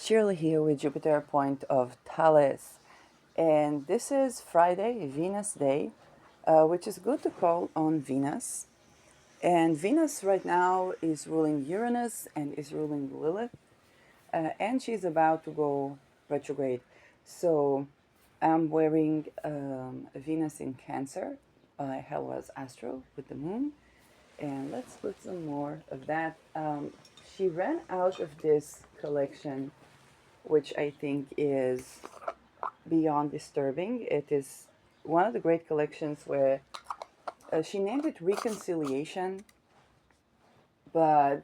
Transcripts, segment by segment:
Shirley here with Jupiter point of Thales, and this is Friday, Venus Day, which is good to call on Venus. And Venus right now is ruling Uranus and is ruling Lilith, and she's about to go retrograde. So I'm wearing Venus in Cancer by Helwa's Astro with the moon, and let's put some more of that. She ran out of this collection, which I think is beyond disturbing. It is one of the great collections where she named it Reconciliation, but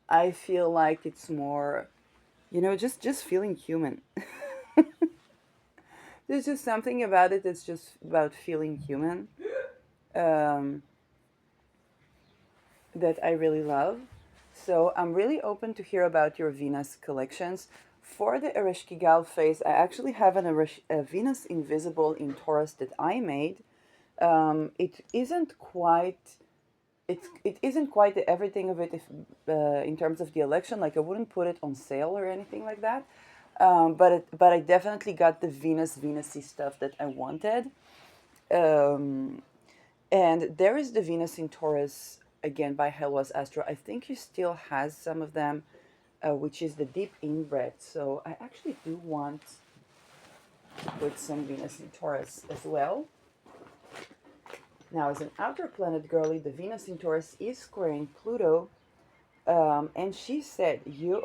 I feel like it's more, just feeling human. There's just something about it that's just about feeling human, um, that I really love. So I'm really open to hear about your Venus collections. For the Ereshkigal phase, I actually have a Venus Invisible in Taurus that I made. It isn't quite it isn't quite the everything of it if, in terms of the election. Like I wouldn't put it on sale or anything like that. But I definitely got the Venusy stuff that I wanted. Um, and there is the Venus in Taurus again by Helwas Astro. I think he still has some of them, which is the deep inbred. So I actually do want to put some Venus in Taurus as well. Now, as an outer planet girly, the Venus in Taurus is squaring Pluto, and she said, you're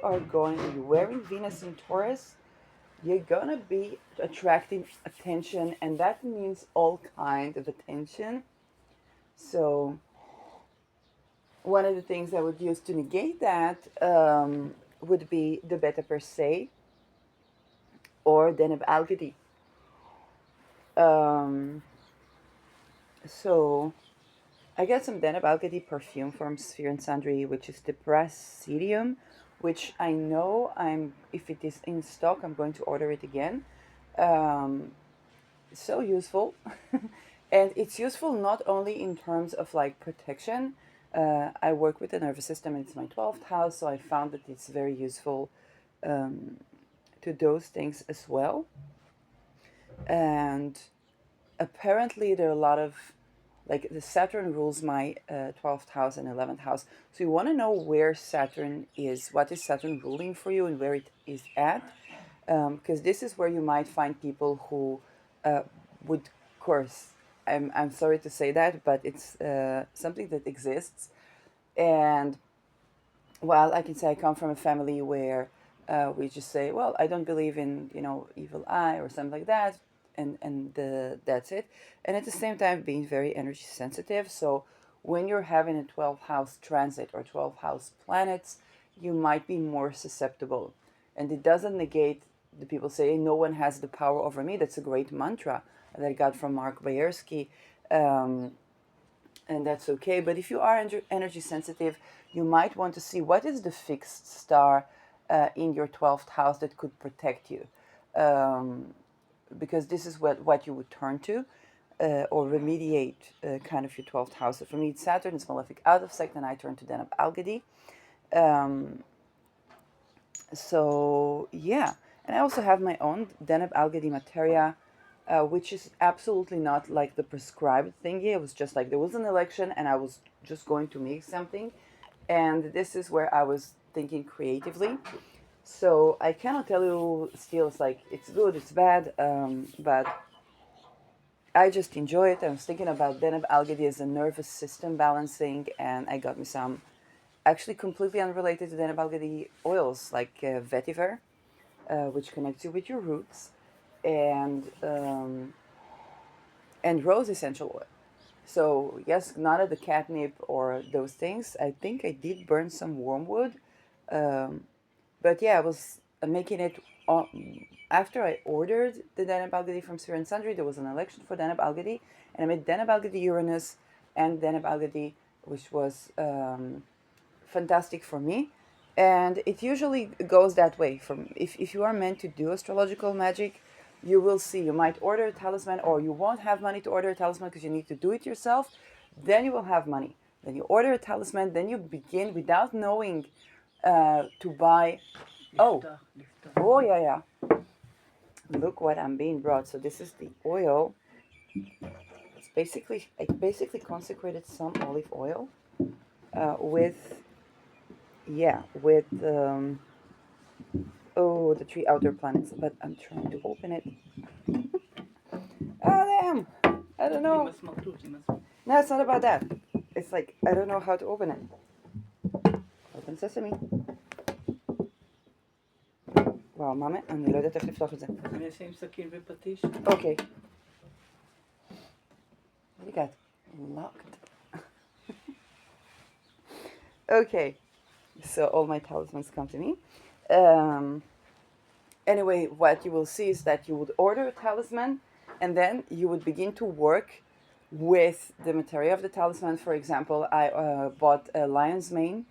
wearing Venus in Taurus, you're gonna be attracting attention, and that means all kind of attention. So one of the things I would use to negate that would be the Beta Per Se or Deneb Algedy. Um, so I got some Deneb Algedy perfume from Sphere and Sundry, which is the Praesidium, which I know if it is in stock, I'm going to order it again. Um, so useful. And it's useful not only in terms of like protection. I work with the nervous system, and it's my 12th house, so I found that it's very useful um, to those things as well. And apparently there are a lot of, like, the Saturn rules my 12th house and 11th house. So you want to know where Saturn is, what is Saturn ruling for you, and where it is at, because this is where you might find people who would curse. I'm sorry to say that, but it's something that exists. And well, I can say I come from a family where we just say, well, I don't believe in, evil eye or something like that, and that's it. And at the same time, being very energy sensitive. So when you're having a 12th house transit or 12th house planets, you might be more susceptible. And it doesn't negate the people say, no one has the power over me. That's a great mantra that I got from Mark Bayersky. Um, and that's okay. But if you are energy sensitive, you might want to see what is the fixed star in your 12th house that could protect you. Because this is what you would turn to or remediate kind of your 12th house. So for me, it's Saturn, it's malefic out of sect, and I turn to Deneb Algedy. Um, so, yeah. And I also have my own Deneb Algedy materia, which is absolutely not like the prescribed thingy. It was just like there was an election and I was just going to make something. And this is where I was thinking creatively. So I cannot tell you still, it's like it's good, it's bad, but I just enjoy it. I was thinking about Deneb Algedy as a nervous system balancing, and I got me some actually completely unrelated to Deneb Algedy oils like vetiver, which connects you with your roots, and rose essential oil. So yes, none of the catnip or those things. I think I did burn some wormwood, um, but yeah, I was making it after I ordered the Deneb Algedy from Sphere and Sundry. There was an election for Deneb Algedy, and I made Deneb Algedy Uranus and Deneb Algedy, which was fantastic for me. And it usually goes that way. From if you are meant to do astrological magic, you will see. You might order a talisman, or you won't have money to order a talisman because you need to do it yourself. Then you will have money. Then you order a talisman. Then you begin without knowing to buy Oh, oh yeah. Look what I'm being brought. So this is the oil. I basically consecrated some olive oil with the three outer planets. But I'm trying to open it. Oh damn! I don't know. No, it's not about that. It's like I don't know how to open it. Open sesame. וואו, מאמה, אני לא יודעת איך לפתוח את זה. אני אעשה עם סכין ופטיש. אוקיי. You got locked. Okay. So all my talismans come to me. Anyway, what you will see is that you would order a talisman and then you would begin to work with the material of the talisman. For example, I bought a lion's mane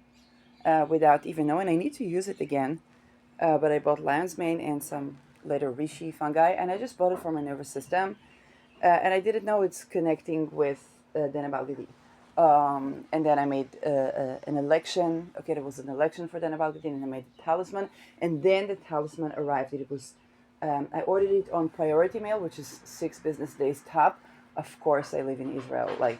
without even knowing I need to use it again. But I bought lion's mane and some later reishi fungi, and I just bought it for my nervous system. And I didn't know it's connecting with Deneb and then I made an election. Okay, there was an election for Deneb and I made a talisman. And then the talisman arrived. It was I ordered it on priority mail, which is 6 business days top. Of course, I live in Israel. Like,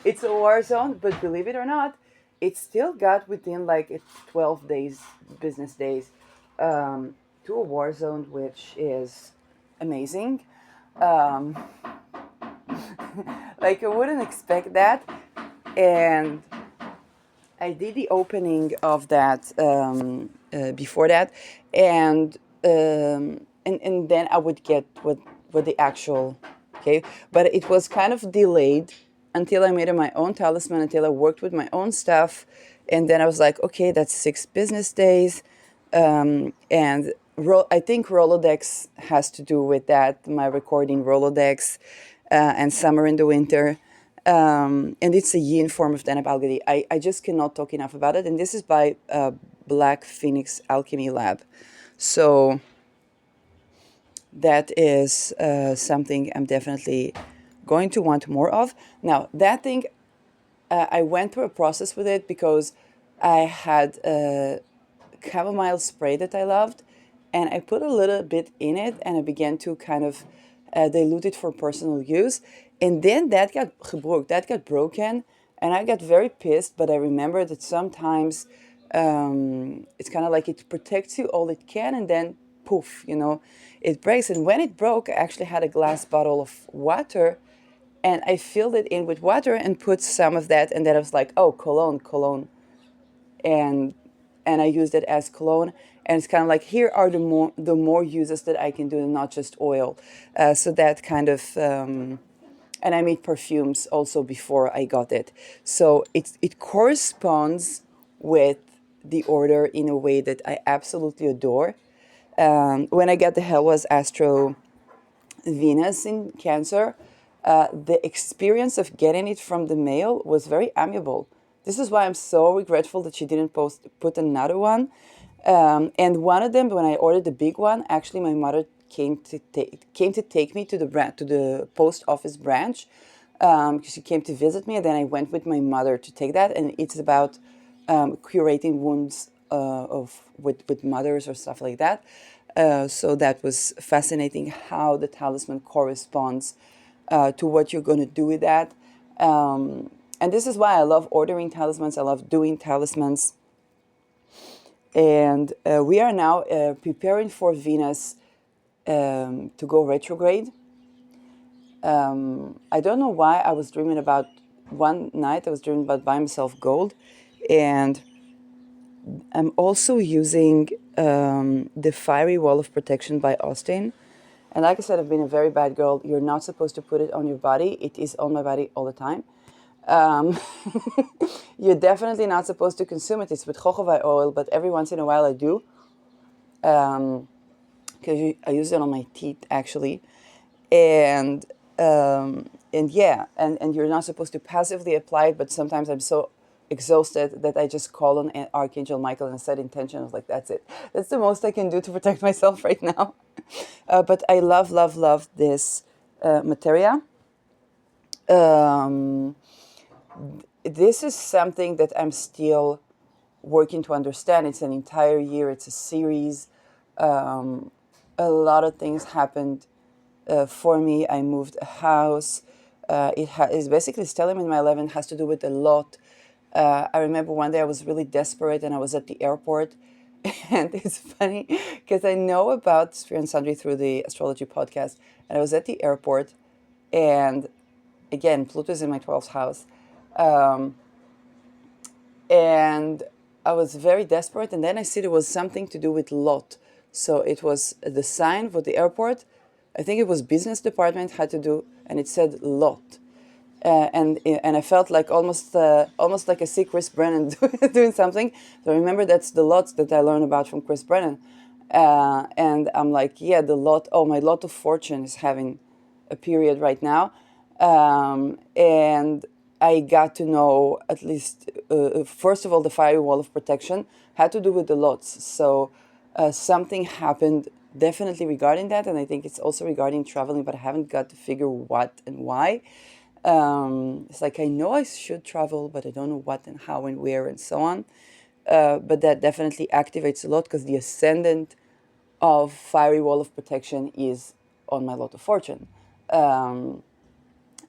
it's a war zone, but believe it or not, it still got within like 12 days, business days, to a war zone, which is amazing. Like, I wouldn't expect that. And I did the opening of that before that, and then I would get what the actual, okay, but it was kind of delayed until I made my own talisman, until I worked with my own stuff, and then I was like, okay, that's 6 business days, and I think Rolodex has to do with that, my recording Rolodex, and Summer in the Winter. And it's a yin form of Deneb Algadi. I just cannot talk enough about it. And this is by Black Phoenix Alchemy Lab. So that is something I'm definitely going to want more of. Now, that thing, I went through a process with it because I had a chamomile spray that I loved. And I put a little bit in it and I began to kind of dilute it for personal use. And then that got broken, and I got very pissed. But I remember that sometimes it's kind of like it protects you all it can, and then poof, it breaks. And when it broke, I actually had a glass bottle of water, and I filled it in with water and put some of that, and then I was like, oh, cologne, and I used it as cologne. And it's kind of like, here are the more uses that I can do, and not just oil. So that kind of. And I made perfumes also before I got it. So it corresponds with the order in a way that I absolutely adore. When I got the Helwas Astro Venus in Cancer, the experience of getting it from the mail was very amiable. This is why I'm so regretful that she didn't put another one. And one of them, when I ordered the big one, actually my mother came to take me to the post office branch, because she came to visit me, and then I went with my mother to take that. And it's about curating wounds with mothers or stuff like that. So that was fascinating how the talisman corresponds to what you're going to do with that. And this is why I love ordering talismans. I love doing talismans. And we are now preparing for Venus to go retrograde. I don't know why I was dreaming about, one night I was dreaming about buying myself gold. And I'm also using the Fiery Wall of Protection by Austin. And like I said, I've been a very bad girl. You're not supposed to put it on your body. It is on my body all the time. You're definitely not supposed to consume it. It's with jojoba oil, but every once in a while I do. Because I use it on my teeth, actually. And you're not supposed to passively apply it, but sometimes I'm so exhausted that I just call on Archangel Michael and set intention. I was like, that's it. That's the most I can do to protect myself right now. But I love this materia. This is something that I'm still working to understand. It's an entire year. It's a series. Um, a lot of things happened for me. I moved a house. It's basically stellium in my 11 has to do with a lot. I remember one day I was really desperate and I was at the airport. And it's funny because I know about Sphere and Sundry through the astrology podcast. And I was at the airport, and again, Pluto's in my 12th house. Um, and I was very desperate. And then I see there was something to do with lot. So it was the sign for the airport. I think it was business department had to do, and it said lot. And I felt like almost like I see Chris Brennan doing something. So I remember that's the lots that I learned about from Chris Brennan, and I'm like, yeah, the lot. Oh, my lot of fortune is having a period right now, and I got to know at least first of all the fiery wall of protection had to do with the lots. So something happened definitely regarding that, and I think it's also regarding traveling, but I haven't got to figure what and why. It's like I know I should travel, but I don't know what and how and where and so on. But that definitely activates a lot because the ascendant of fiery wall of protection is on my lot of fortune. Um,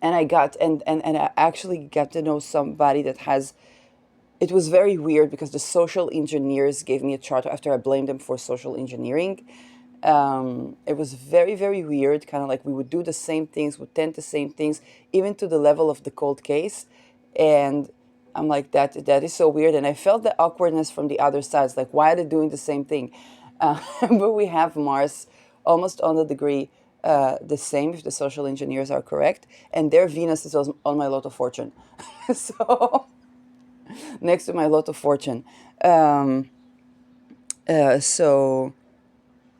and and I actually got to know somebody that has. It was very weird because the social engineers gave me a chart after I blamed them for social engineering. It was very, very weird, kind of like we would do the same things, would tend the same things, even to the level of the cold case. And I'm like, that is so weird. And I felt the awkwardness from the other side. It's like, why are they doing the same thing? But we have Mars almost on the degree the same, if the social engineers are correct. And their Venus is on my lot of fortune. So, next to my lot of fortune. Um, so,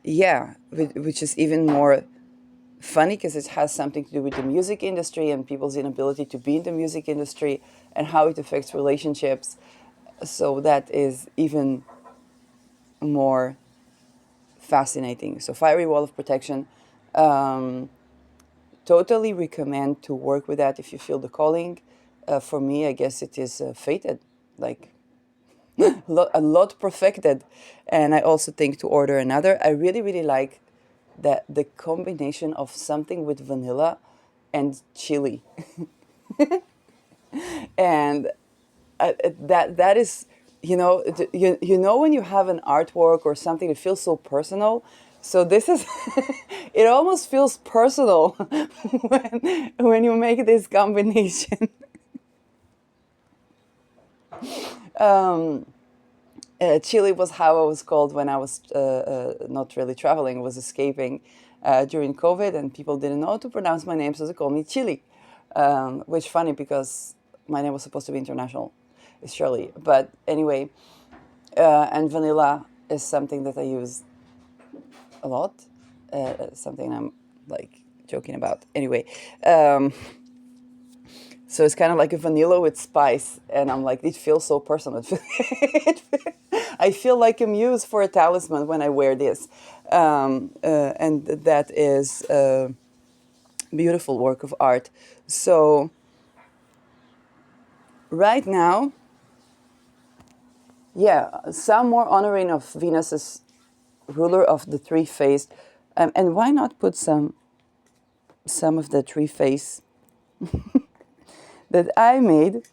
yeah, which is even more funny because it has something to do with the music industry and people's inability to be in the music industry and how it affects relationships. So that is even more fascinating. So fiery wall of protection. Um, totally recommend to work with that if you feel the calling. For me, I guess it is fated, like a lot perfected. And I also think to order another. I really, really like that the combination of something with vanilla and chili. And that is, you know when you have an artwork or something, it feels so personal. So this is, it almost feels personal when you make this combination. um, Chile was how I was called when I was not really traveling, was escaping during COVID, and people didn't know how to pronounce my name, so they called me Chile, which funny because my name was supposed to be international. It's Shirley, but anyway, and vanilla is something that I use a lot, something I'm like joking about. Anyway, um, so it's kind of like a vanilla with spice, and I'm like, it feels so personal. I feel like a muse for a talisman when I wear this, and that is a beautiful work of art. So right now, yeah, some more honoring of Venus's ruler of the three faced, and why not put some of the three face that I made.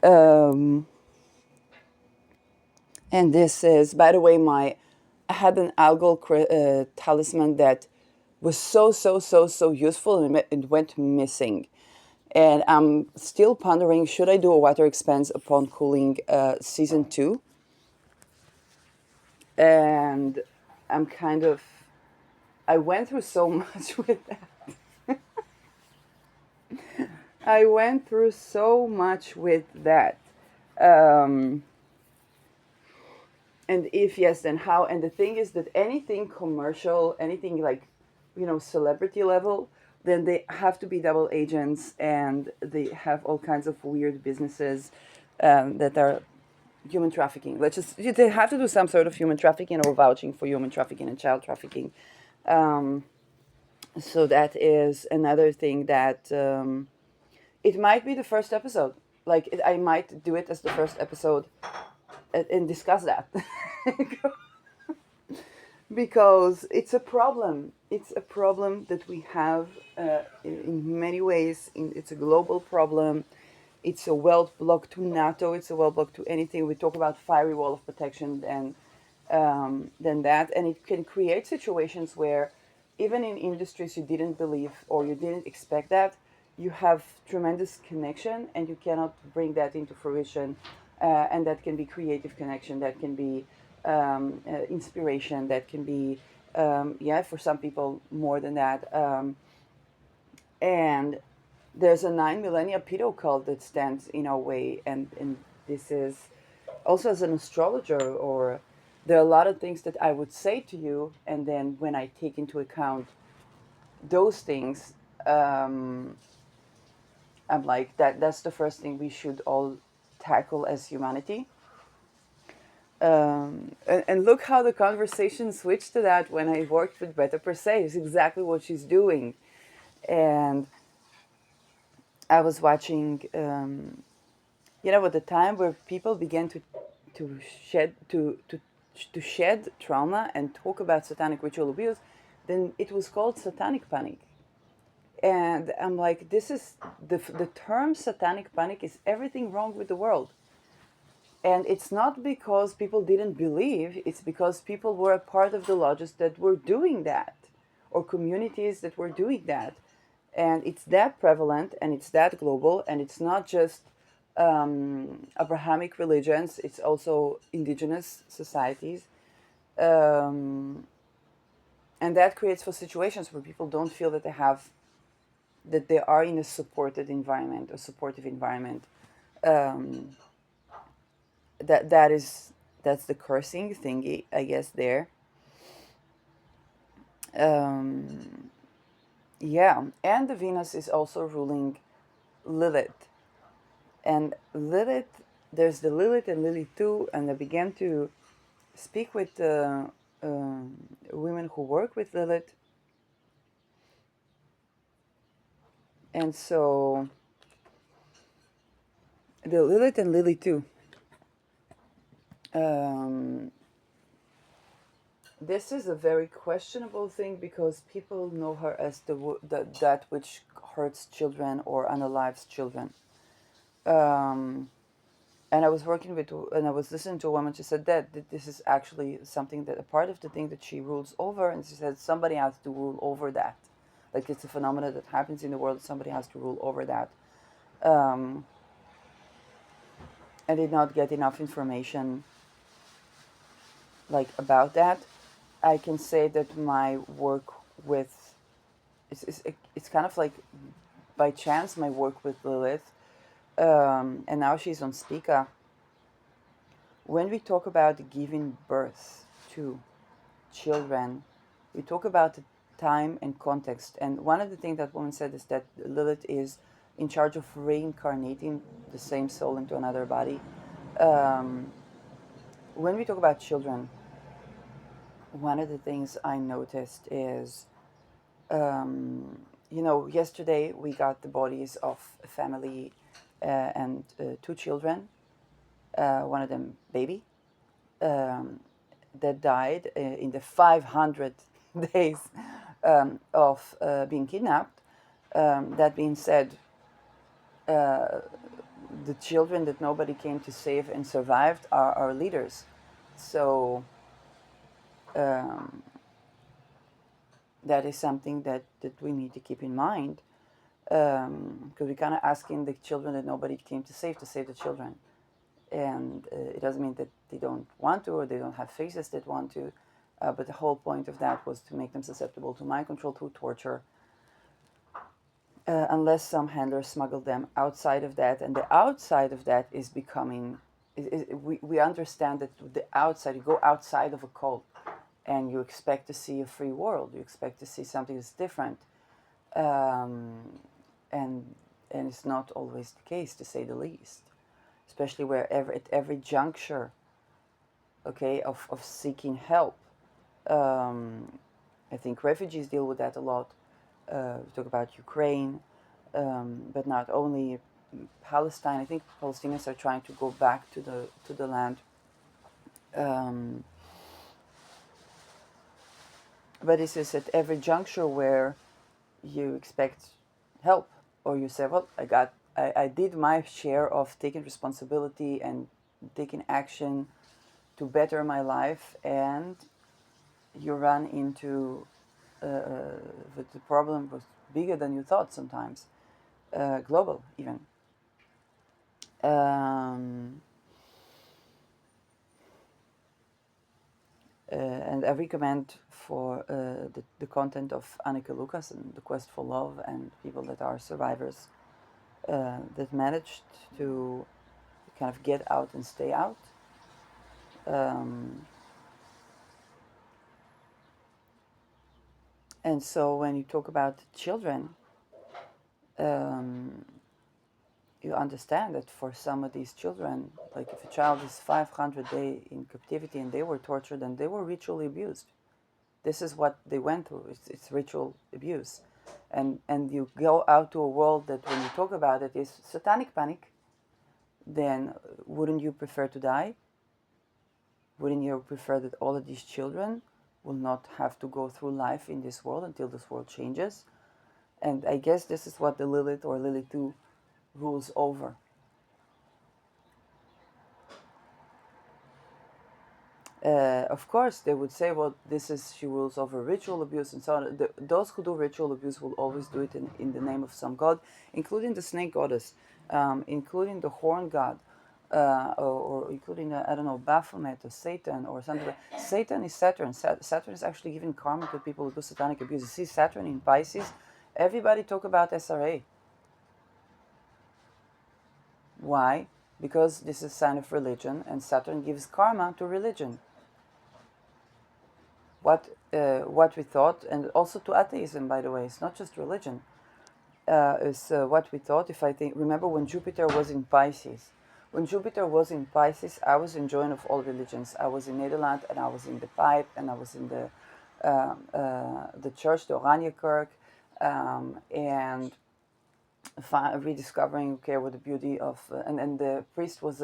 Um, And this is, by the way, I had an algal talisman that was so useful, and it went missing. And I'm still pondering, should I do a water expense upon cooling season 2? And I'm kind of, I went through so much with that. I went through so much with that. Um, and if yes, then how? And the thing is that anything commercial, anything like, celebrity level, then they have to be double agents, and they have all kinds of weird businesses that are human trafficking. They have to do some sort of human trafficking or vouching for human trafficking and child trafficking. Um, so that is another thing that it might be the first episode. Like I might do it as the first episode and discuss that. Because it's a problem. It's a problem that we have in many ways. It's a global problem. It's a world block to NATO. It's a world block to anything. We talk about fiery wall of protection and than that, and it can create situations where, even in industries you didn't believe or you didn't expect that, you have tremendous connection, and you cannot bring that into fruition, and that can be creative connection, that can be inspiration, that can be yeah, for some people more than that, and there's a 9 millennia pedo cult that stands in our way, and this is also as an astrologer, or there are a lot of things that I would say to you, and then when I take into account those things, um, I'm like that's the first thing we should all tackle as humanity. And look how the conversation switched to that when I worked with Beta Per Se. It's exactly what she's doing. And I was watching, at the time where people began to shed to shed trauma and talk about satanic ritual abuse, then it was called satanic panic. And I'm like, this is the term satanic panic is everything wrong with the world. And it's not because people didn't believe, it's because people were a part of the lodges that were doing that, or communities that were doing that. And it's that prevalent, and it's that global, and it's not just Abrahamic religions, it's also indigenous societies. Um, and that creates for situations where people don't feel that they are in a supported environment, a supportive environment. Um, that's the cursing thingy, I guess. There, um, yeah, and the Venus is also ruling Lilith, and Lilith. There's the Lilith and Lilith too, and I began to speak with women who work with Lilith, and so the Lilith and Lilith too. Um, this is a very questionable thing because people know her as that which hurts children or unalives children. Um, and I was working with, and I was listening to a woman. She said that this is actually something that a part of the thing that she rules over, and she said somebody has to rule over that. Like it's a phenomenon that happens in the world. Somebody has to rule over that. Um, I did not get enough information like about that. I can say that my work with it's kind of like by chance my work with Lilith, and now she's on Spica. When we talk about giving birth to children, we talk about the time and context. And one of the things that woman said is that Lilith is in charge of reincarnating the same soul into another body. Um, when we talk about children, one of the things I noticed is, yesterday we got the bodies of a family and two children, one of them baby, um, that died in the 500 days of being kidnapped. That being said, uh, the children that nobody came to save and survived are our leaders. So um, that is something that we need to keep in mind, because we're kind of asking the children that nobody came to save the children. And it doesn't mean that they don't want to or they don't have faces that want to, but the whole point of that was to make them susceptible to mind control, to torture, unless some handler smuggled them outside of that. And the outside of that is becoming, we understand that the outside, you go outside of a cult and you expect to see a free world, you expect to see something that's different. Um, and and it's not always the case, to say the least, especially wherever at every juncture, okay, of seeking help. um, I think refugees deal with that a lot. We talk about Ukraine, but not only Palestine. I think Palestinians are trying to go back to the land Um, but this is at every juncture where you expect help, or you say, well, I did my share of taking responsibility and taking action to better my life, and you run into the problem was bigger than you thought sometimes, global even. Um, and I recommend for the content of Anneke Lucas and The Quest for Love, and people that are survivors that managed to kind of get out and stay out. Um, and so when you talk about children, um, you understand that for some of these children, like if a child is 500 days in captivity and they were tortured and they were ritually abused, this is what they went through. It's ritual abuse. And you go out to a world that when you talk about it is satanic panic, then wouldn't you prefer to die? Wouldn't you prefer that all of these children will not have to go through life in this world until this world changes? And I guess this is what the Lilith or Lilith 2 rules over. Of course, they would say, well, she rules over ritual abuse and so on. Those who do ritual abuse will always do it in the name of some god, including the snake goddess, including the horn god, or including, I don't know, Baphomet or Satan or something. Satan is Saturn. Saturn is actually giving karma to people who do satanic abuse. You see Saturn in Pisces, everybody talk about SRA. Why? Because this is a sign of religion, and Saturn gives karma to religion. What we thought, and also to atheism, by the way, it's not just religion. Is what we thought. If I think, remember when Jupiter was in Pisces. When Jupiter was in Pisces, I was enjoying of all religions. I was in Netherlands, and I was in the Pipe, and I was in the church, the Oranje Kerk, and rediscovering, okay, what the beauty of and the priest was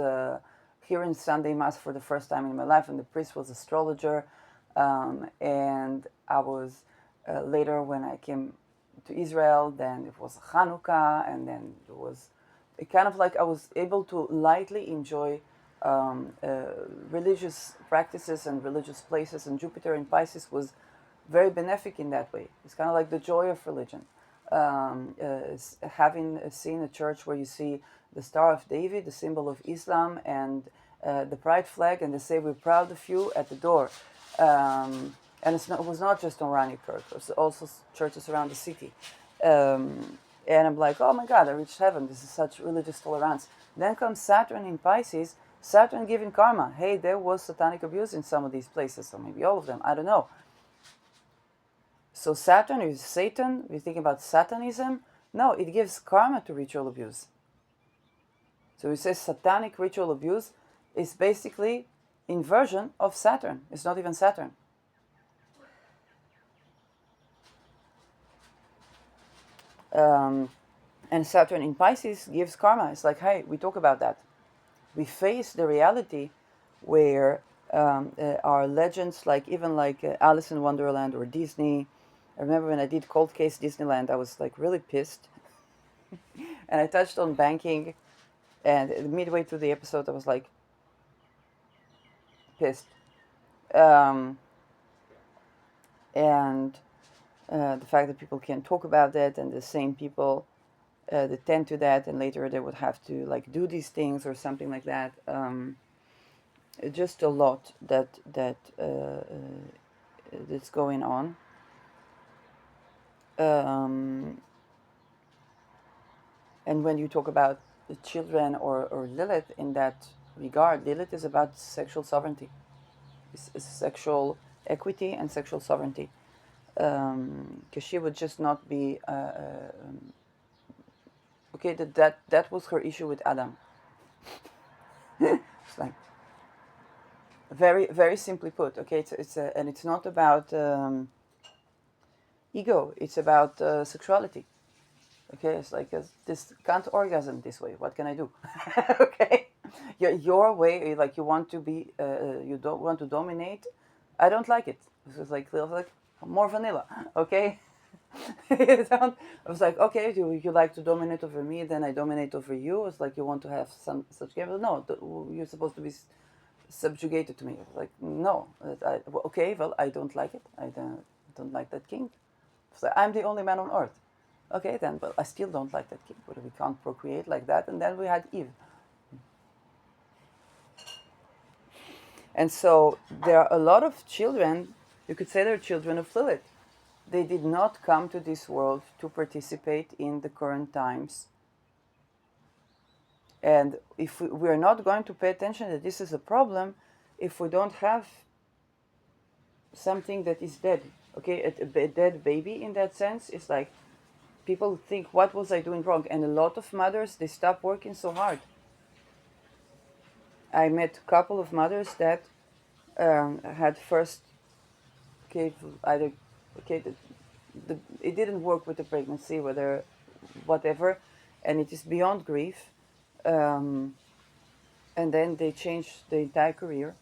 hearing Sunday Mass for the first time in my life, and the priest was astrologer, and I was later when I came to Israel, then it was Hanukkah, and then it was it kind of like I was able to lightly enjoy religious practices and religious places, and Jupiter in Pisces was very benefic in that way. It's kind of like the joy of religion. Having seen a church where you see the Star of David, the symbol of Islam, and the pride flag, and they say, "We're proud of you" at the door. And it was not just on Rani Kirk, it was also churches around the city. And I'm like, oh my God, I reached heaven. This is such religious tolerance. Then comes Saturn in Pisces, Saturn giving karma. Hey, there was satanic abuse in some of these places, or maybe all of them, I don't know. So Saturn is Satan. We're thinking about Satanism. No, it gives karma to ritual abuse. So we say satanic ritual abuse is basically inversion of Saturn. It's not even Saturn. And Saturn in Pisces gives karma. It's like, hey, we talk about that. We face the reality where our legends, like even like Alice in Wonderland or Disney. I remember when I did Cold Case Disneyland, I was like really pissed. And I touched on banking, and midway through the episode, I was like pissed. Um, and the fact that people can't talk about that, and the same people that tend to that, and later they would have to like do these things or something like that. Just a lot that's going on. And when you talk about the children or Lilith in that regard, Lilith is about sexual sovereignty. It's sexual equity and sexual sovereignty. Because she would just not be okay. That was her issue with Adam. It's like very very simply put. Okay, and it's not about ego. It's about sexuality. Okay, it's like this can't orgasm this way. What can I do? Okay. your way, like you want to be, you don't want to dominate. I don't like it. It's just like, more vanilla, okay? I was like, okay, you like to dominate over me, then I dominate over you. It's like you want to have some such game. No, you're supposed to be subjugated to me. Like, no, okay, well, I don't like it. I don't like that king. So I'm the only man on earth. Okay, then, but I still don't like that king. But we can't procreate like that. And then we had Eve. And so there are a lot of children, you could say they're children of Lilith. They did not come to this world to participate in the current times. And if we're not going to pay attention that this is a problem, if we don't have something that is dead, okay, a dead baby in that sense, is like people think, what was I doing wrong? And a lot of mothers, they stop working so hard. I met a couple of mothers that had first, okay, either, okay, it didn't work with the pregnancy, whether, whatever, and it is beyond grief. Um, and then they changed the entire career,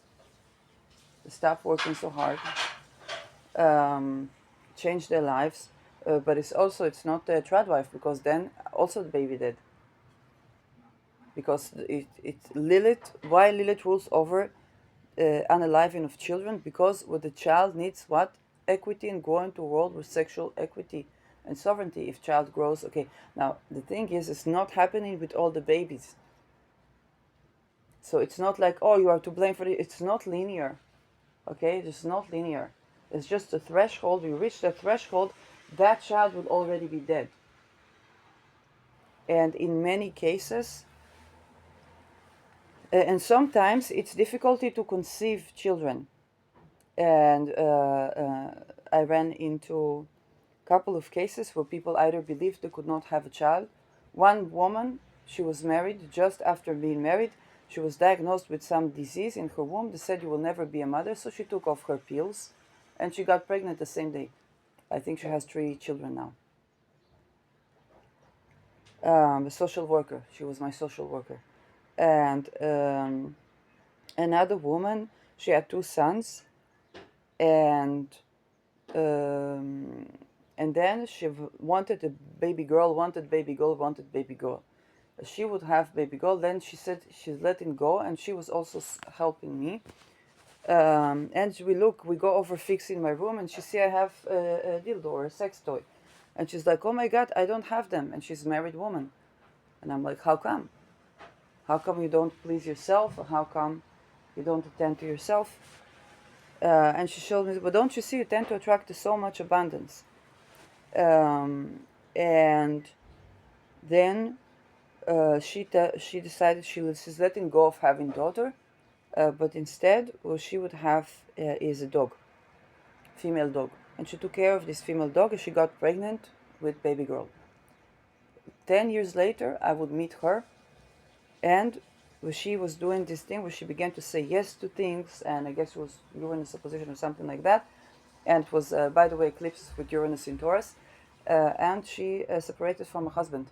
stop working so hard, change their lives. But it's not a trad wife, because then also the baby dead. Because it's Lilith. Why Lilith rules over unaliving of children? Because what the child needs, what? Equity, and grow into a world with sexual equity and sovereignty. If child grows, okay. Now the thing is, it's not happening with all the babies. So it's not like, oh, you are to blame for it. It's not linear. Okay, it's not linear. It's just a threshold. You reach that threshold, that child will already be dead. And in many cases, and sometimes it's difficulty to conceive children. And I ran into a couple of cases where people either believed they could not have a child. One woman, she was married. Just after being married, she was diagnosed with some disease in her womb. They said, you will never be a mother. So she took off her pills and she got pregnant the same day. I think she has 3 children now. A social worker. She was my social worker. And another woman, she had 2 sons. And um, and then she wanted a baby girl, wanted baby girl, wanted baby girl. She would have baby girl. Then she said she's letting go, and she was also helping me. And we go over fixing my room, and she see I have a dildo or a sex toy, and she's like, "Oh my God, I don't have them." And she's a married woman, and I'm like, "How come? How come you don't please yourself? Or how come you don't attend to yourself?" And she showed me, "But don't you see? You tend to attract so much abundance." And then she decided she's letting go of having daughter, but instead what she would have is a dog, female dog, and she took care of this female dog, and she got pregnant with baby girl. 10 years later, I would meet her, and she was doing this thing where she began to say yes to things, and I guess it was Uranus opposition or something like that, and it was, by the way, eclipses with Uranus in Taurus, and she separated from her husband.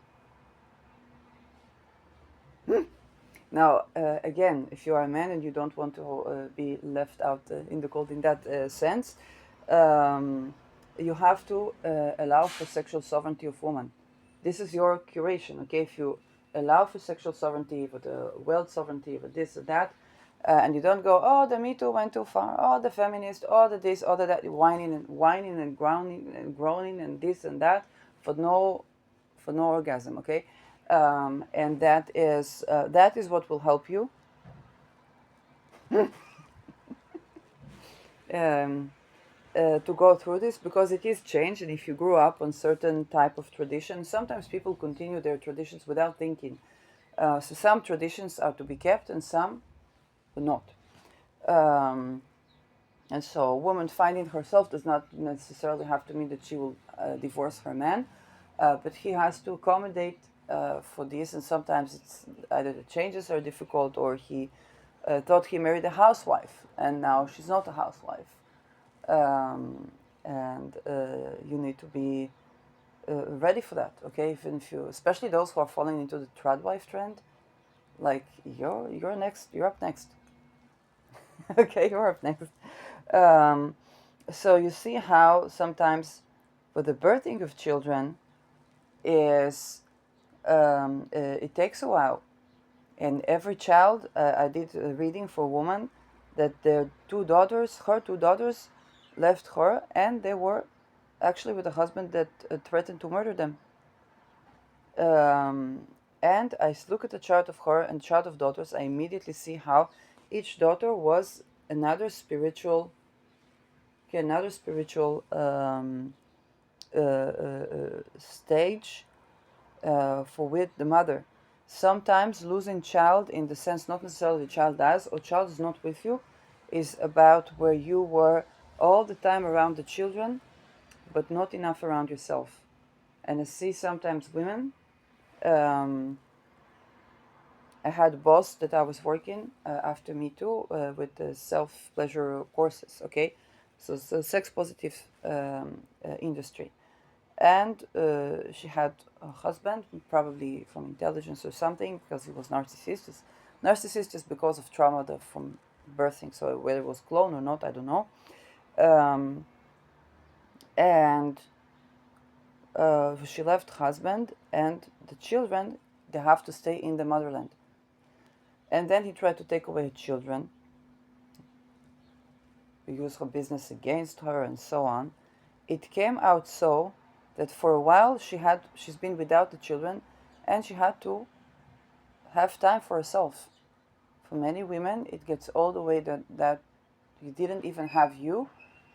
Now, again, if you are a man and you don't want to be left out in the cold in that sense, you have to allow for sexual sovereignty of woman. This is your curation, okay? If you allow for sexual sovereignty, for the world sovereignty, for this or that, and you don't go, oh, the Me Too went too far, oh, the feminist, oh, the this, oh, the that, whining and groaning and this and that for no orgasm, okay? And that is what will help you to go through this, because it is change, and if you grew up on certain type of tradition, sometimes people continue their traditions without thinking. So some traditions are to be kept and some not. And so a woman finding herself does not necessarily have to mean that she will divorce her man, but he has to accommodate for this, and sometimes it's either the changes are difficult, or he thought he married a housewife and now she's not a housewife. And you need to be ready for that, okay? Even if you, especially those who are falling into the trad wife trend, Like you're next. You're up next. Okay, you're up next. Um, so you see how sometimes, with the birthing of children, is it takes a while. And every child, I did a reading for a woman that her two daughters, left her, and they were actually with a husband that threatened to murder them. Um, and I look at the chart of her and chart of daughters. I immediately see how each daughter was another spiritual, stage for with the mother. Sometimes losing child, in the sense not necessarily the child dies or child is not with you, is about where you were all the time around the children, but not enough around yourself. And I see sometimes women. Um, I had a boss that I was working after Me Too with the self pleasure courses. Okay, so it's a sex positive industry, and she had a husband, probably from intelligence or something, because he was narcissist just because of trauma from birthing. So whether it was clone or not, I don't know. Um, and she left husband and the children. They have to stay in the motherland. And then he tried to take away her children, use her business against her, and so on. It came out so that for a while she's been without the children, and she had to have time for herself. For many women, it gets all the way that you didn't even have you.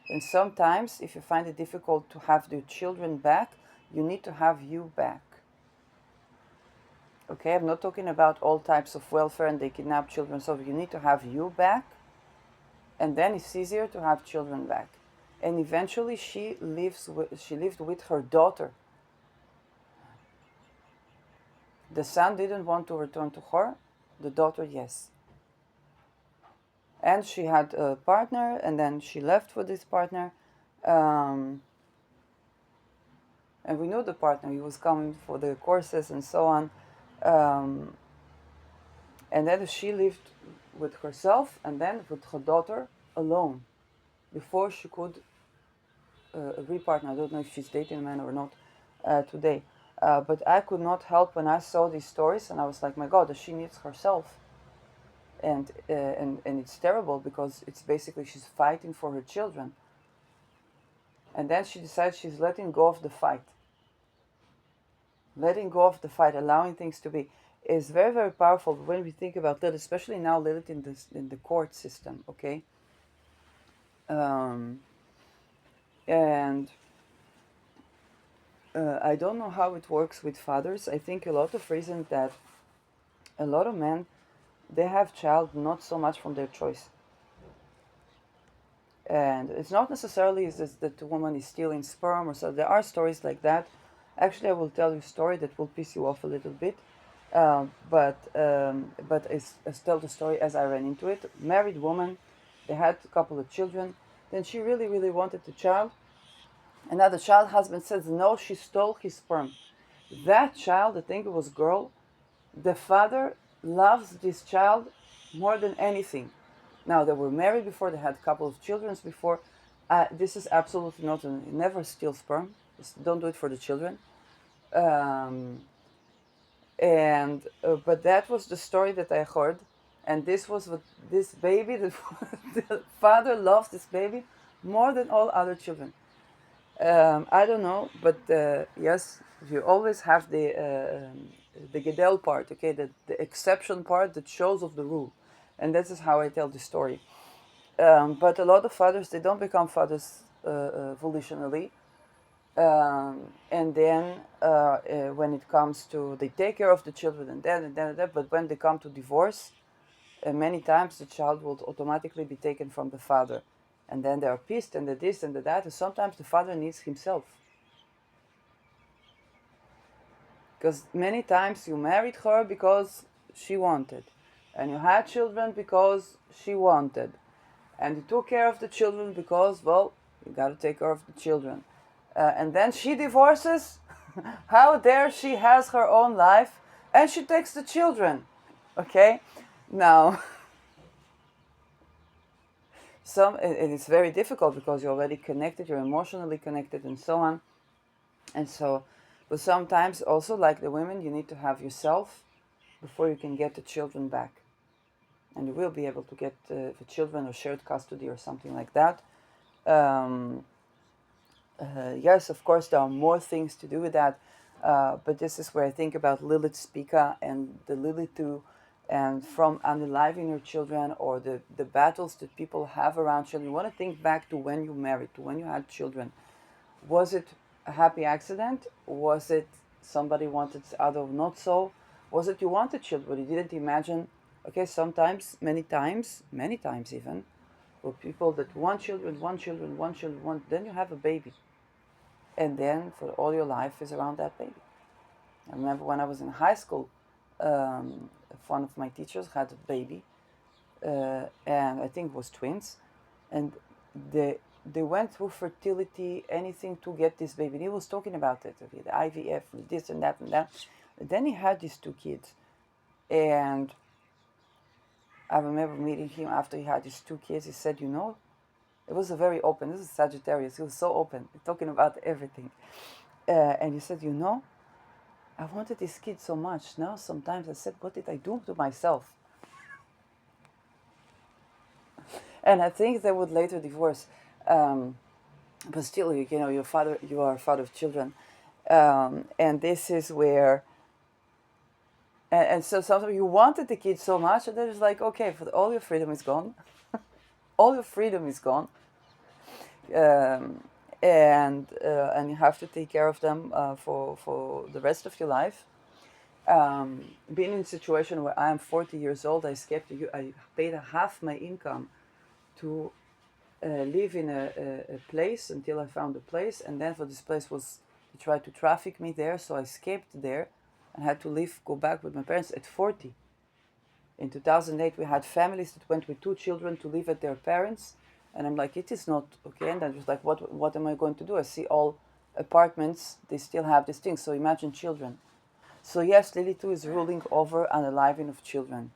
And sometimes, if you find it difficult to have the children back, you need to have you back. Okay, I'm not talking about all types of welfare and they kidnap children, so you need to have you back, and then it's easier to have children back. And eventually, she lived with her daughter. The son didn't want to return to her, the daughter, yes. And she had a partner, and then she left for this partner. Um, and we knew the partner, he was coming for the courses and so on. Um, and then she lived with herself and then with her daughter alone before she could repartner. I don't know if she's dating a man or not today. But I could not help when I saw these stories, and I was like, my God, she needs herself. And it's terrible because it's basically she's fighting for her children. And then she decides she's letting go of the fight. Letting go of the fight, allowing things to be, is very, very powerful when we think about Lilith, especially now Lilith in the court system, okay? Um, and I don't know how it works with fathers. I think a lot of reasons that a lot of men, they have child not so much from their choice. And it's not necessarily that the woman is stealing sperm or so. There are stories like that. Actually, I will tell you a story that will piss you off a little bit. But it's tell the story as I ran into it. Married woman, they had a couple of children. Then she really, really wanted a child. And now the child husband says, no, she stole his sperm. That child, I think it was a girl, the father loves this child more than anything. Now, they were married before, they had a couple of children before. This is absolutely not, never steal sperm. Just don't do it for the children. But that was the story that I heard. And this was what this baby, the father loves this baby more than all other children. I don't know, but yes, you always have the Gedel part, okay, the exception part that shows of the rule, and this is how I tell the story. But a lot of fathers, they don't become fathers volitionally, and then when it comes to they take care of the children and that and that and that, but when they come to divorce, many times the child will automatically be taken from the father. And then they are pissed and the this and the that. And sometimes the father needs himself. Because many times you married her because she wanted. And you had children because she wanted. And you took care of the children because, well, you got to take care of the children. And then she divorces. How dare she has her own life and she takes the children. Okay, now it is very difficult because you're already connected, you're emotionally connected, and so on, and so. But sometimes also, like the women, you need to have yourself before you can get the children back, and you will be able to get the children or shared custody or something like that. Um, yes, of course, there are more things to do with that, but this is where I think about Lilith Spica and the Lilith too, and from unaliving your children or the battles that people have around children. You want to think back to when you married, to when you had children. Was it a happy accident? Was it somebody wanted other not so? Was it you wanted children, but you didn't imagine? Okay, sometimes, many times even, for people that want children, want, then you have a baby and then for all your life is around that baby. I remember when I was in high school, one of my teachers had a baby, and I think it was twins, and they went through fertility, anything to get this baby. And he was talking about it, okay, the IVF, this and that and that. And then he had these two kids, and I remember meeting him after he had these two kids. He said, you know, it was a very open. This is Sagittarius. He was so open, talking about everything. And he said, you know, I wanted this kid so much. Now sometimes I said, what did I do to myself? And I think they would later divorce. But still, you know, you are a father of children. And this is where, and so sometimes you wanted the kid so much, and then it's like, okay, all your freedom is gone. All your freedom is gone. Um, and you have to take care of them for the rest of your life. Being in a situation where I am 40 years old, I paid half my income to live in a place until I found a place, and then for this place was to try to traffic me there, so I escaped there and had to go back with my parents at 40. In 2008, we had families that went with two children to live at their parents, and I'm like, it is not okay. And I was like, what am I going to do? I see all apartments, they still have these things, so imagine children. So yes, Lilith too is ruling over unaliving of children.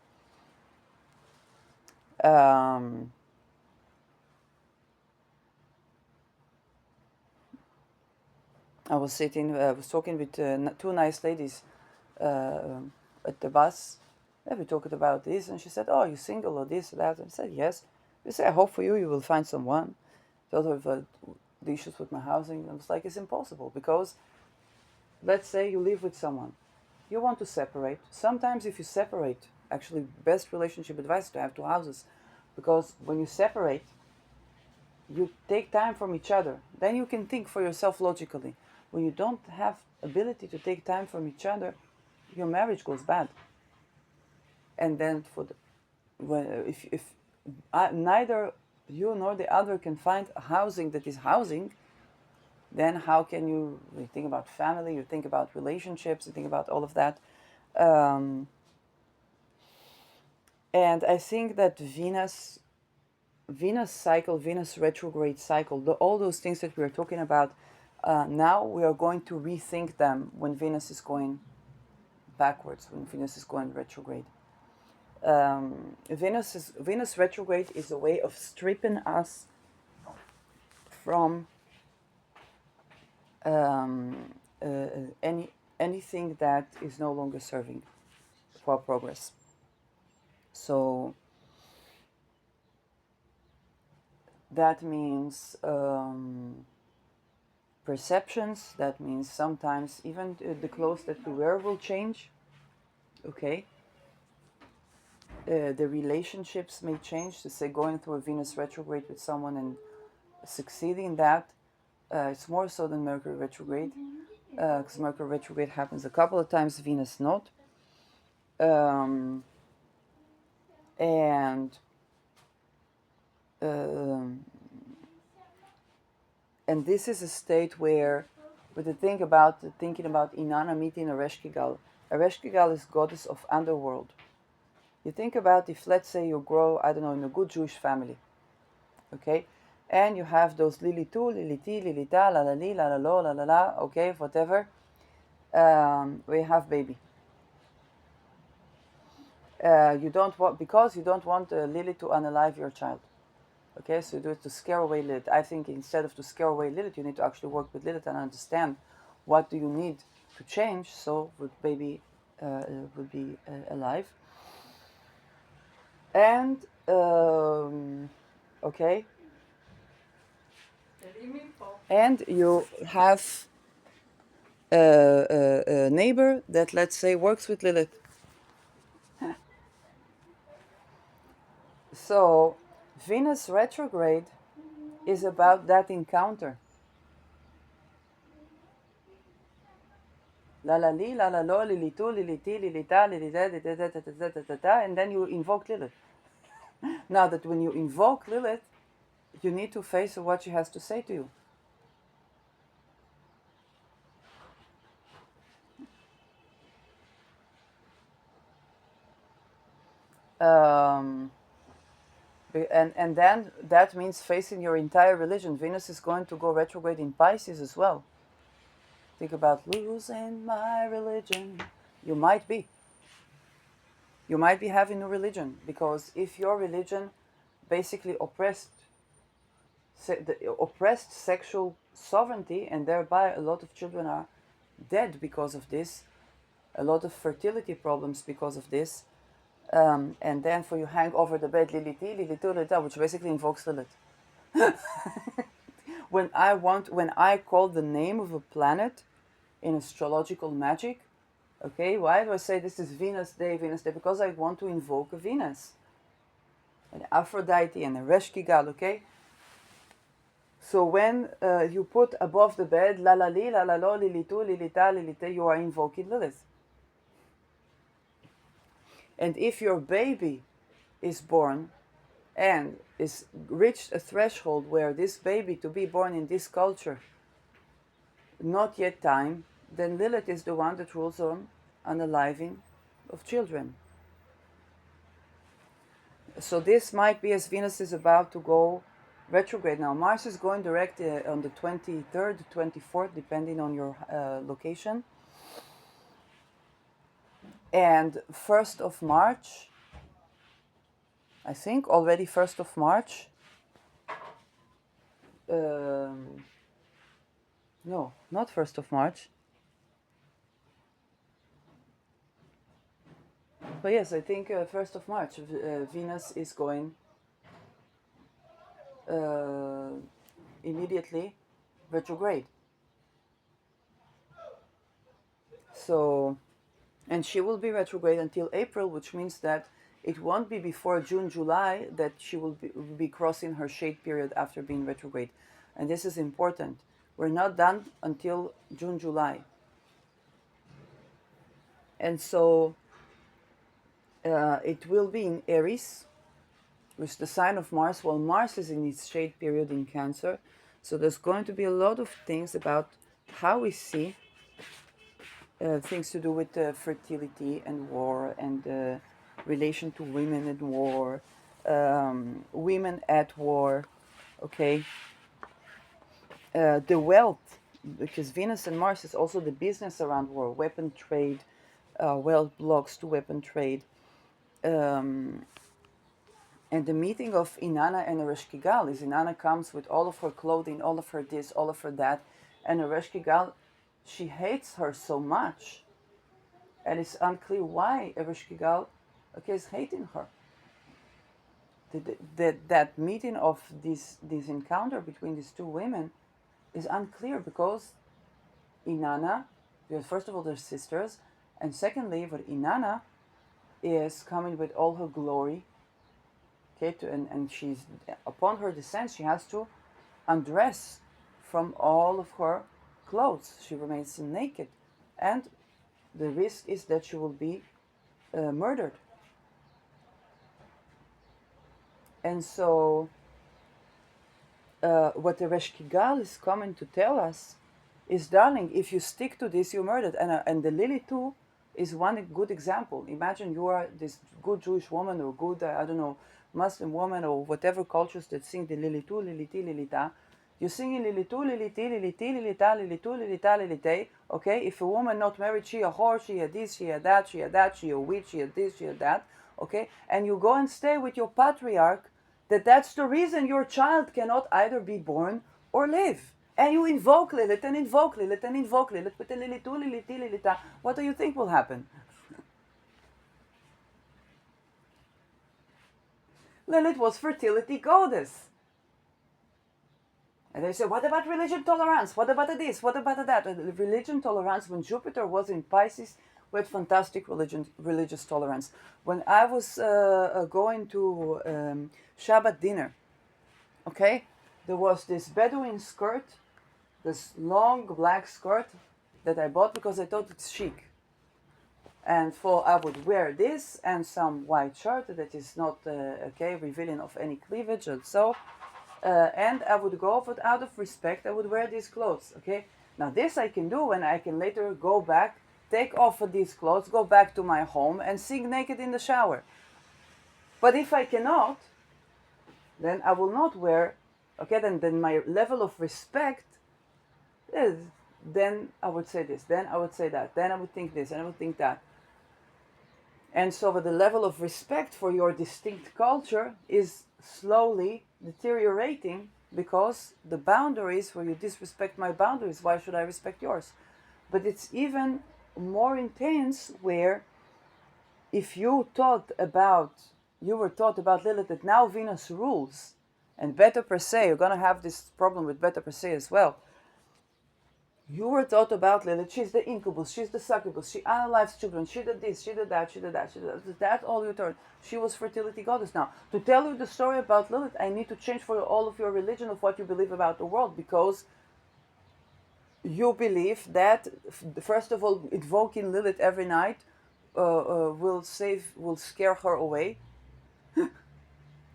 Um, I was talking with two nice ladies uh, at the bus. Yeah, we talked about this, and she said, "Oh, you single or this or that?" And I said, "Yes." She said, "I hope for you, you will find someone." Told her the issues with my housing. I was like, "It's impossible because, let's say you live with someone, you want to separate. Sometimes, if you separate, actually, best relationship advice is to have two houses, because when you separate, you take time from each other. Then you can think for yourself logically. When you don't have ability to take time from each other, your marriage goes bad. And then if neither you nor the other can find a housing that is housing, then how can you think about family? You think about relationships. You think about all of that. Um, and I think that Venus cycle, Venus retrograde cycle, all those things that we are talking about, now we are going to rethink them when Venus is going backwards, when Venus is going retrograde. Venus retrograde is a way of stripping us from um, anything that is no longer serving for our progress. So that means perceptions. That means sometimes even the clothes that we wear will change. Okay. The relationships may change. To say going through a Venus retrograde with someone and succeeding in that, it's more so than Mercury retrograde, because Mercury retrograde happens a couple of times, Venus not. Um, and um, and this is a state where, with the thing about thinking about Inanna meeting Ereshkigal is goddess of underworld. You think about if, let's say, you grow, I don't know, in a good Jewish family, okay, and you have those Lilitu, Liliti, Lilita, la la li, la la lo, la la la, okay, whatever. We have baby. You don't want, because you don't want Lilith to unalive your child. Okay, so you do it to scare away Lilith. I think instead of to scare away Lilith, you need to actually work with Lilith and understand what do you need to change so the baby would be alive. And okay, and you have a neighbor that, let's say, works with Lilith. So Venus retrograde is about that encounter. La la li, la la lo, li tu, li ti, li ta, li da, da, da, da, da, da, da, da, da, and then you invoke Lilith. Now that when you invoke Lilith, you need to face what she has to say to you. Um, and then that means facing your entire religion. Venus is going to go retrograde in Pisces as well. Think about losing my religion. You might be. You might be having a religion, because if your religion basically oppressed sexual sovereignty, and thereby a lot of children are dead because of this, a lot of fertility problems because of this, and then for you hang over the bed Lilith, which basically invokes Lilith. When I call the name of a planet in astrological magic, okay, why do I say this is Venus Day, Venus Day? Because I want to invoke a Venus, an Aphrodite, and a Reshkigal, okay? So when you put above the bed la la li, la la lo, lilitu, lilita, lilite, you are invoking Lilith. And if your baby is born and is reached a threshold where this baby to be born in this culture, not yet time, then Lilith is the one that rules on unaliving of children. So this might be as Venus is about to go retrograde now. Mars is going direct on the 23rd, 24th, depending on your location. And 1st of March, I think already 1st of March. No, not 1st of March. But yes, I think 1st of March, Venus is going immediately retrograde. So, and she will be retrograde until April, which means that it won't be before June, July that she will be crossing her shade period after being retrograde. And this is important. We're not done until June, July. And so it will be in Aries, which is the sign of Mars, while Mars is in its shade period in Cancer. So there's going to be a lot of things about how we see things to do with fertility and war, and relation to women and war, women at war, okay? The wealth, because Venus and Mars is also the business around war, weapon trade, wealth blocks to weapon trade. And the meeting of Inanna and Ereshkigal is Inanna comes with all of her clothing, all of her this, all of her that, and Ereshkigal, she hates her so much, and it's unclear why Ereshkigal, okay, is hating her. That meeting of this encounter between these two women is unclear, because Inanna, because first of all they're sisters, and secondly, but Inanna is coming with all her glory. Okay, and she's, upon her descent, she has to undress from all of her clothes. She remains naked, and the risk is that she will be murdered. And so, what the Reshkigal is coming to tell us is, darling, if you stick to this, you're murdered. And the Lily too is one good example. Imagine you are this good Jewish woman, or good, I don't know, Muslim woman, or whatever cultures that sing the Lilitu, Liliti, Lilita. You're singing Lilitu, Liliti, Liliti, Lilita, Lilitu, Lilita, Lilite. Okay, if a woman not married, she a whore, she a this, she a that, she a that, she a witch, she a this, she a that. okay, and you go and stay with your patriarch, that's the reason your child cannot either be born or live. And you invoke Lilith and invoke Lilith and invoke Lilith with the Lilith, Lilith, Lilith. What do you think will happen? Lilith was fertility goddess. And they say, what about religion tolerance? What about this? What about that? Religion tolerance, when Jupiter was in Pisces, we had fantastic religious tolerance. When I was going to Shabbat dinner, okay, there was this Bedouin skirt, this long black skirt that I bought because I thought it's chic. And I would wear this and some white shirt that is not revealing of any cleavage and so. And I would go, but out of respect, I would wear these clothes. Okay. Now this I can do, and I can later go back, take off of these clothes, go back to my home, and sing naked in the shower. But if I cannot, then I will not wear. Okay. Then my level of respect is. Then I would say this. Then I would say that. Then I would think this, and I would think that. And so the level of respect for your distinct culture is slowly deteriorating because the boundaries, where you disrespect my boundaries, why should I respect yours? But it's even more intense where if you were taught about Lilith, that now Venus rules, and Beta per se, you're going to have this problem with Beta per se as well. You were taught about Lilith, she's the incubus, she's the succubus, she unalives children, she did this, she did that, she did that, she did that. That's all you taught. She was fertility goddess. Now, to tell you the story about Lilith, I need to change for all of your religion of what you believe about the world, because you believe that, first of all, invoking Lilith every night will scare her away.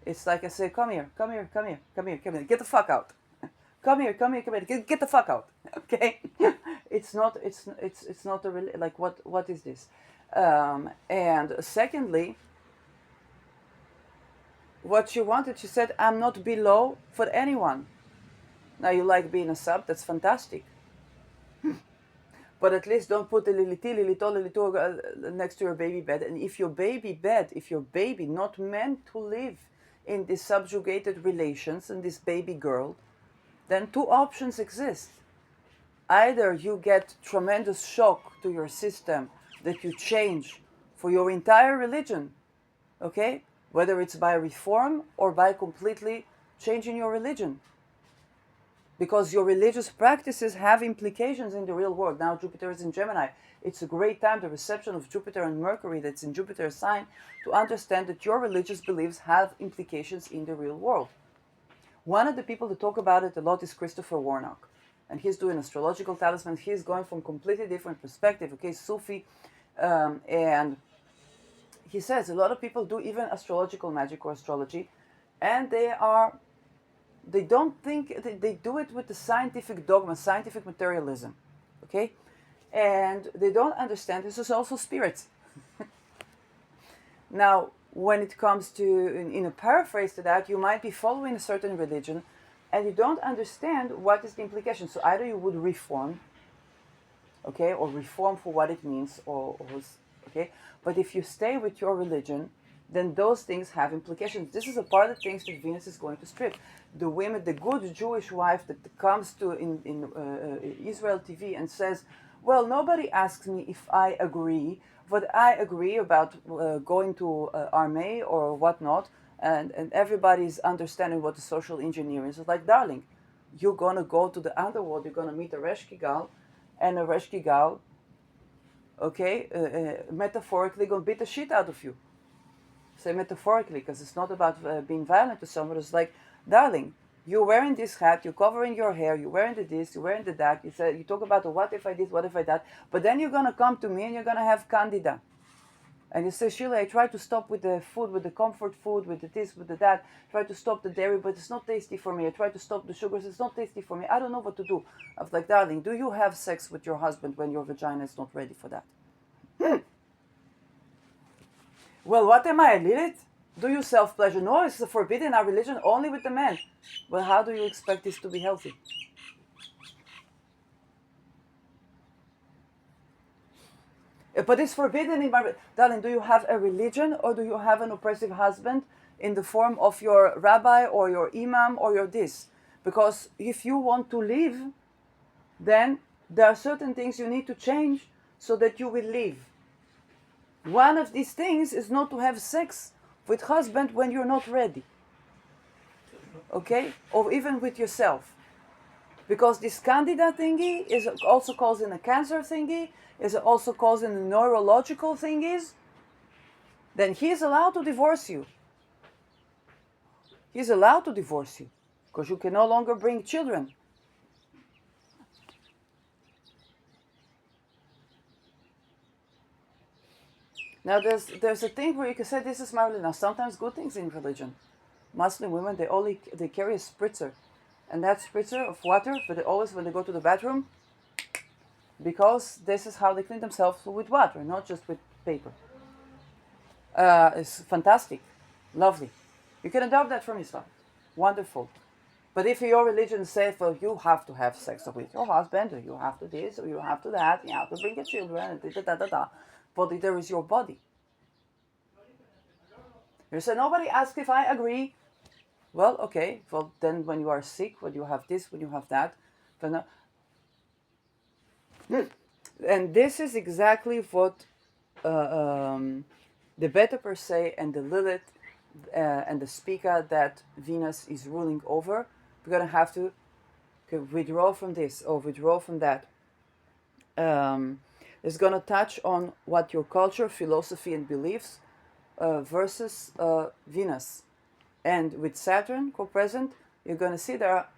It's like I say, come here, come here, come here, come here, come here, get the fuck out. Come here, come here, come here. Get the fuck out. Okay, it's not like what is this? And secondly, what she wanted, she said, I'm not below for anyone. Now you like being a sub, that's fantastic. But at least don't put the Lilith next to your baby bed. And if your baby not meant to live in these subjugated relations and this baby girl, then two options exist. Either you get tremendous shock to your system that you change for your entire religion, okay? Whether it's by reform or by completely changing your religion. Because your religious practices have implications in the real world. Now Jupiter is in Gemini. It's a great time, the reception of Jupiter and Mercury that's in Jupiter's sign, to understand that your religious beliefs have implications in the real world. One of the people that talk about it a lot is Christopher Warnock. And he's doing astrological talismans. He's going from completely different perspective, okay, Sufi. And he says a lot of people do even astrological magic or astrology, and they don't think, they do it with the scientific dogma, scientific materialism, okay? And they don't understand this is also spirits. Now, when it comes to, in a paraphrase to that, you might be following a certain religion and you don't understand what is the implication. So either you would reform, okay, or reform for what it means, okay? But if you stay with your religion, then those things have implications. This is a part of the things that Venus is going to strip. The women, the good Jewish wife that comes to in Israel TV and says, well, nobody asks me if I agree, but I agree about going to Armee or whatnot, and everybody's understanding what the social engineering is. It's like, darling, you're going to go to the underworld, you're going to meet a Reshkigal, and a Reshkigal, okay, metaphorically going to beat the shit out of you. Say metaphorically, because it's not about being violent to someone. It's like, darling, you're wearing this hat, you're covering your hair, you're wearing the this, you're wearing the that. You talk about the what if I this, what if I that. But then you're going to come to me and you're going to have candida. And you say, Sheila, I try to stop with the food, with the comfort food, with the this, with the that. I try to stop the dairy, but it's not tasty for me. I try to stop the sugars, it's not tasty for me. I don't know what to do. I was like, darling, do you have sex with your husband when your vagina is not ready for that? Well, what am I, Lilith? Do you self-pleasure? No, it's forbidden in our religion, only with the men. Well, how do you expect this to be healthy? But it's forbidden in Bible. Darling, do you have a religion or do you have an oppressive husband in the form of your rabbi or your imam or your this? Because if you want to live, then there are certain things you need to change so that you will live. One of these things is not to have sex with husband when you're not ready. Okay? Or even with yourself. Because this candida thingy is also causing a cancer thingy, is also causing a neurological thingies, then he is allowed to divorce you. He is allowed to divorce you. Because you can no longer bring children. Now there's a thing where you can say this is my religion. Now sometimes good things in religion. Muslim women they carry a spritzer. And that spritzer of water, but they always when they go to the bathroom, because this is how they clean themselves with water, not just with paper. It's fantastic, lovely. You can adopt that from Islam. Wonderful. But if your religion says, well, you have to have sex with your husband, or you have to this, or you have to that, you have to bring your children, but there is your body. You say, nobody asked if I agree. Well, okay. Well, then when you are sick, when you have this, when you have that, then, and this is exactly what the Beta per se and the Lilith and the Spica that Venus is ruling over, we're going to have to withdraw from this or withdraw from that. It's going to touch on what your culture, philosophy, and beliefs versus Venus. And with Saturn co-present, you're going to see there are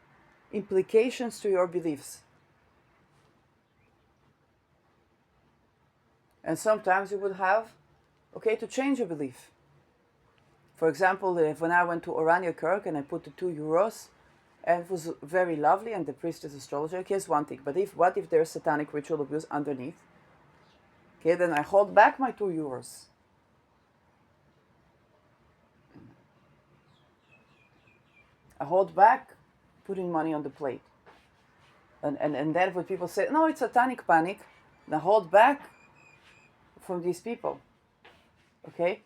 implications to your beliefs. And sometimes you would have, to change a belief. For example, when I went to Orania Kirk and I put the €2, and it was very lovely, and the priest is astrologer. Okay, here's one thing. But what if there's satanic ritual abuse underneath? Okay, then I hold back my €2. I hold back putting money on the plate. And then when people say, no, it's satanic panic, then hold back from these people. Okay?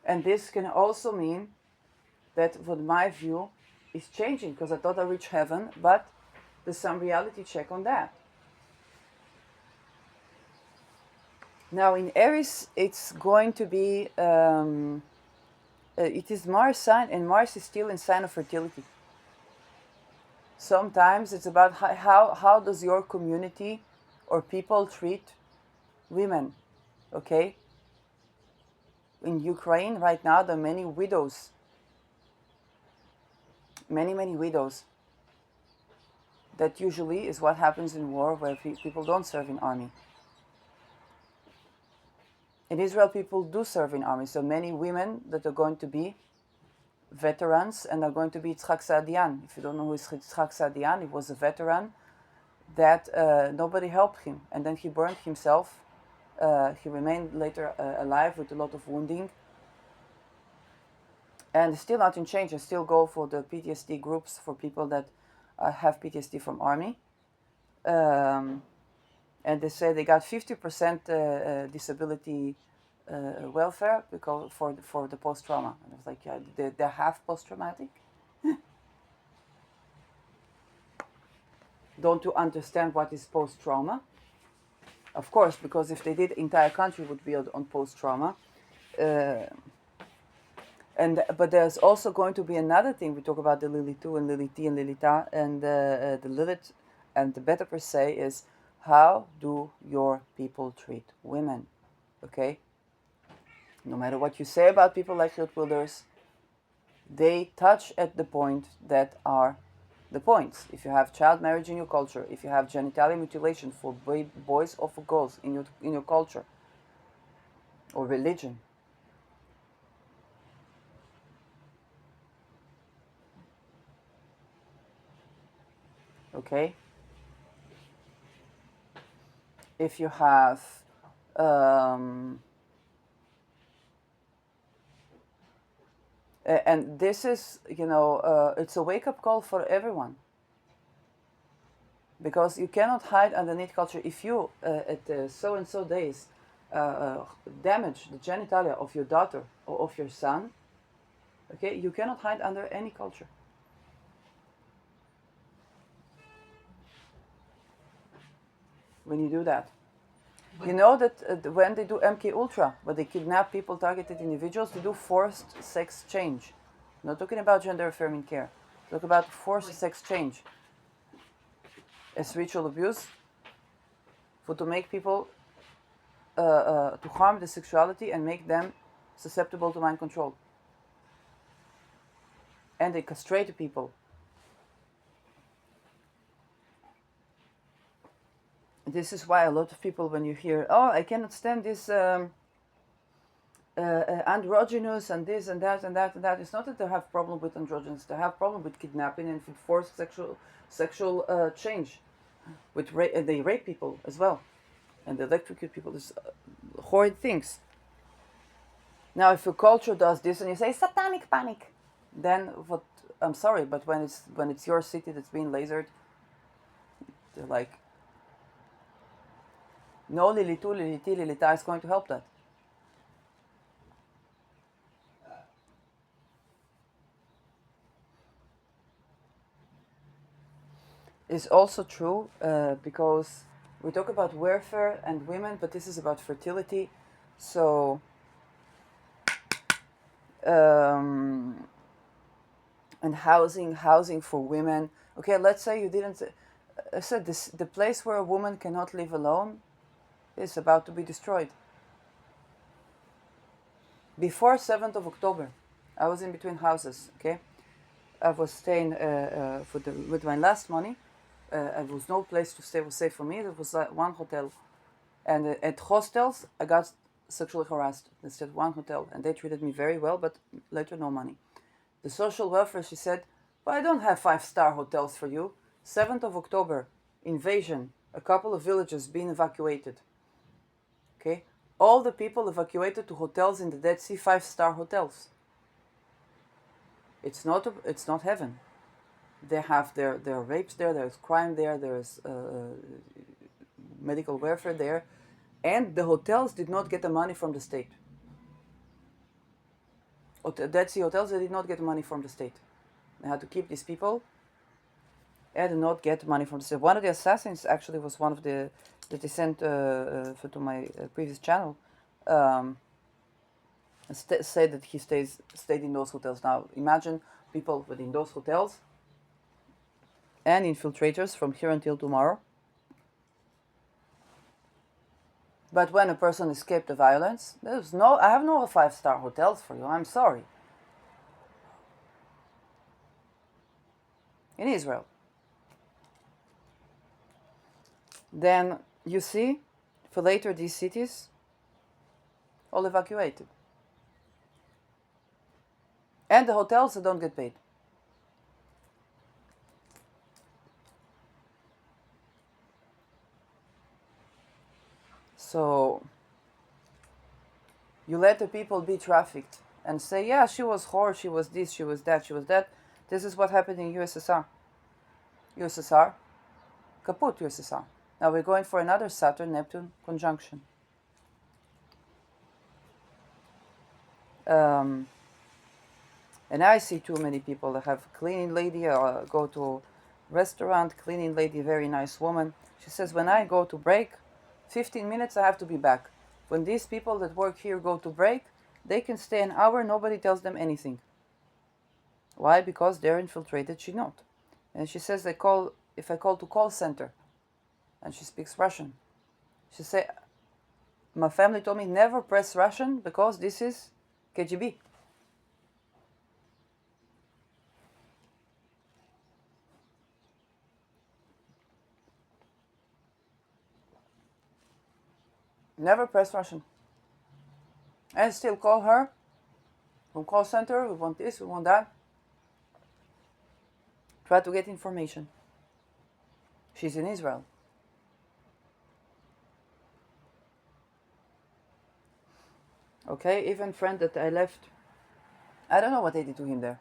And this can also mean that what my view is changing, because I thought I reached heaven, but there's some reality check on that. Now in Aries, it's going to be, it is Mars sign, and Mars is still in sign of fertility. Sometimes it's about how does your community or people treat women, okay? In Ukraine right now, there are many widows. Many widows. That usually is what happens in war, where people don't serve in army. In Israel, people do serve in army. So many women that are going to be veterans and are going to be Yitzhak Saadian. If you don't know who is Yitzhak Saadian, he was a veteran that nobody helped him. And then he burned himself. He remained later alive with a lot of wounding. And still nothing changed. I still go for the PTSD groups for people that have PTSD from army. And they say they got 50% disability welfare because for the post-trauma. And I was like, yeah, they're half post-traumatic? Don't you understand what is post-trauma? Of course, because if they did, entire country would be on post-trauma. But there's also going to be another thing. We talk about the Lilith and Lilith and Lilita, and the Lilith and the Beta per se is, how do your people treat women? Okay? No matter what you say about people like Ruth Wilders, they touch at the point that are the points. If you have child marriage in your culture, if you have genital mutilation for boys or for girls in your culture or religion, okay? If you have and this is, it's a wake-up call for everyone. Because you cannot hide underneath culture. If you, at so-and-so days, damage the genitalia of your daughter or of your son, okay, you cannot hide under any culture. When you do that. You know that when they do MK Ultra, when they kidnap people, targeted individuals, they do forced sex change. I'm not talking about gender affirming care. Talk about forced sex change as ritual abuse for to make people to harm the sexuality and make them susceptible to mind control. And they castrate people. This is why a lot of people, when you hear, oh, I cannot stand this androgynous and this and that and that and that, it's not that they have problem with androgynous. They have problem with kidnapping and with forced sexual change. With they rape people as well, and they electrocute people. This horrid things. Now, if a culture does this and you say satanic panic, then what? I'm sorry, but when it's your city that's being lasered, they're like, no lilitu, liliti, lilita is going to help that. It's also true because we talk about welfare and women, but this is about fertility. So and housing for women. Okay, let's say you didn't. I said this: the place where a woman cannot live alone is about to be destroyed. Before 7th of October, I was in between houses. Okay, I was staying with my last money. There was no place to stay. Was safe for me. There was one hotel, and at hostels I got sexually harassed. Instead, one hotel, and they treated me very well, but later no money. The social welfare, she said, well, I don't have 5-star hotels for you. 7th of October, invasion, a couple of villages being evacuated. Okay, all the people evacuated to hotels in the Dead Sea, 5-star hotels. It's not heaven. They have there are rapes there, there's crime there, there's medical welfare there, and the hotels did not get the money from the state. Dead Sea hotels, they did not get money from the state. They had to keep these people and did not get money from the state. One of the assassins actually was one of the that they sent to my previous channel. Said that he stayed in those hotels. Now imagine people within those hotels and infiltrators from here until tomorrow. But when a person escaped the violence, I have no 5-star hotels for you. I'm sorry. In Israel. Then you see, for later these cities, all evacuated. And the hotels that don't get paid. So you let the people be trafficked and say, yeah, she was whore, she was this, she was that, she was that. This is what happened in USSR. USSR, kaput USSR. Now we're going for another Saturn-Neptune conjunction. And I see too many people that have cleaning lady, go to restaurant, cleaning lady, very nice woman. She says, when I go to break, 15 minutes I have to be back. When these people that work here go to break, they can stay an hour, nobody tells them anything. Why? Because they're infiltrated, she not. And she says, if I call to call center, and she speaks Russian, she say, my family told me never press Russian because this is KGB. Never press Russian. And still call her from call center, we want this, we want that. Try to get information. She's in Israel. Okay, even friend that I left, I don't know what they did to him there.